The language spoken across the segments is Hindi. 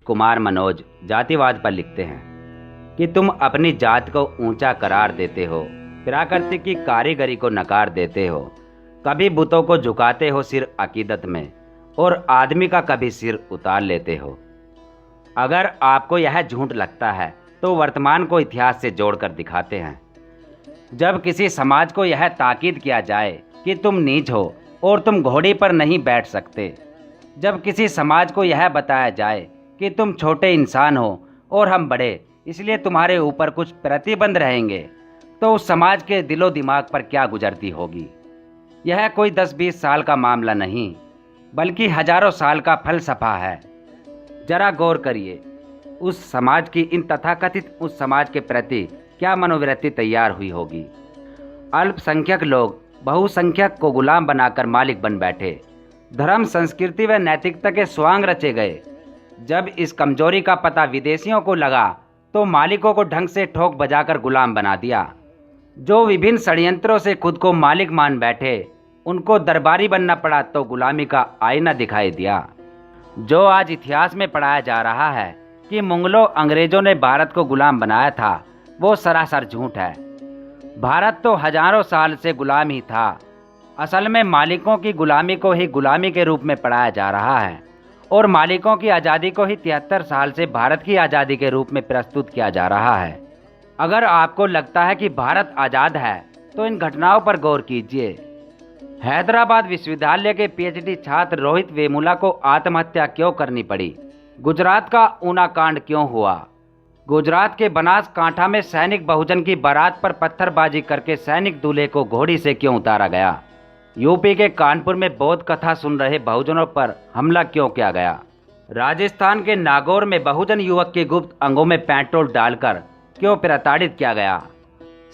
कुमार मनोज जातिवाद पर लिखते हैं कि तुम अपनी जात को ऊंचा करार देते हो, प्राकृति की कारीगरी को नकार देते हो, कभी बुतों को झुकाते हो सिर अकीदत में और आदमी का कभी सिर उतार लेते हो। अगर आपको यह झूठ लगता है तो वर्तमान को इतिहास से जोड़कर दिखाते हैं। जब किसी समाज को यह ताकीद किया जाए कि तुम नीच हो और तुम घोड़ी पर नहीं बैठ सकते, जब किसी समाज को यह बताया जाए कि तुम छोटे इंसान हो और हम बड़े, इसलिए तुम्हारे ऊपर कुछ प्रतिबंध रहेंगे, तो उस समाज के दिलो दिमाग पर क्या गुजरती होगी। यह कोई 10-20 साल का मामला नहीं, बल्कि हजारों साल का फलसफा है। जरा गौर करिए, उस समाज की इन तथाकथित उस समाज के प्रति क्या मनोवृत्ति तैयार हुई होगी। अल्पसंख्यक लोग बहुसंख्यक को गुलाम बनाकर मालिक बन बैठे। धर्म, संस्कृति व नैतिकता के स्वांग रचे गए। जब इस कमजोरी का पता विदेशियों को लगा तो मालिकों को ढंग से ठोक बजाकर गुलाम बना दिया। जो विभिन्न षड्यंत्रों से खुद को मालिक मान बैठे, उनको दरबारी बनना पड़ा तो गुलामी का आईना दिखाई दिया। जो आज इतिहास में पढ़ाया जा रहा है कि मुगलों अंग्रेजों ने भारत को गुलाम बनाया था, वो सरासर झूठ है। भारत तो हजारों साल से गुलाम ही था। असल में मालिकों की गुलामी को ही गुलामी के रूप में पढ़ाया जा रहा है और मालिकों की आज़ादी को ही 73 साल से भारत की आज़ादी के रूप में प्रस्तुत किया जा रहा है। अगर आपको लगता है कि भारत आज़ाद है तो इन घटनाओं पर गौर कीजिए। हैदराबाद विश्वविद्यालय के पीएचडी छात्र रोहित वेमुला को आत्महत्या क्यों करनी पड़ी? गुजरात का ऊना कांड क्यों हुआ? गुजरात के बनासकांठा में सैनिक बहुजन की बारात पर पत्थरबाजी करके सैनिक दूल्हे को घोड़ी से क्यों उतारा गया? यूपी के कानपुर में बौद्ध कथा सुन रहे बहुजनों पर हमला क्यों किया गया? राजस्थान के नागौर में बहुजन युवक के गुप्त अंगों में पेट्रोल डालकर क्यों प्रताड़ित किया गया?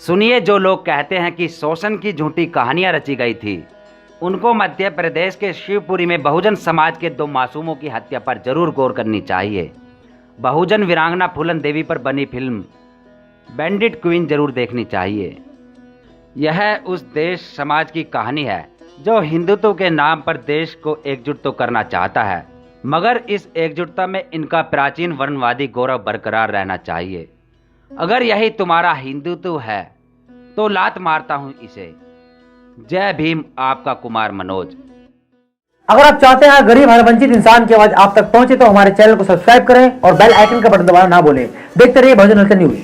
सुनिए, जो लोग कहते हैं कि शोषण की झूठी कहानियां रची गई थी, उनको मध्य प्रदेश के शिवपुरी में बहुजन समाज के 2 मासूमों की हत्या पर जरूर गौर करनी चाहिए। बहुजन वीरांगना फूलन देवी पर बनी फिल्म बैंडिट क्वीन जरूर देखनी चाहिए। यह उस देश समाज की कहानी है जो हिंदुत्व के नाम पर देश को एकजुट तो करना चाहता है, मगर इस एकजुटता में इनका प्राचीन वर्णवादी गौरव बरकरार रहना चाहिए। अगर यही तुम्हारा हिंदुत्व है तो लात मारता हूं इसे। जय भीम, आपका कुमार मनोज। अगर आप चाहते हैं गरीब हर वंचित इंसान की आवाज आप तक पहुंचे तो हमारे चैनल को सब्सक्राइब करें और बेल आइकन का बटन दबाना ना भूलें। देखते रहिए बहुजन न्यूज।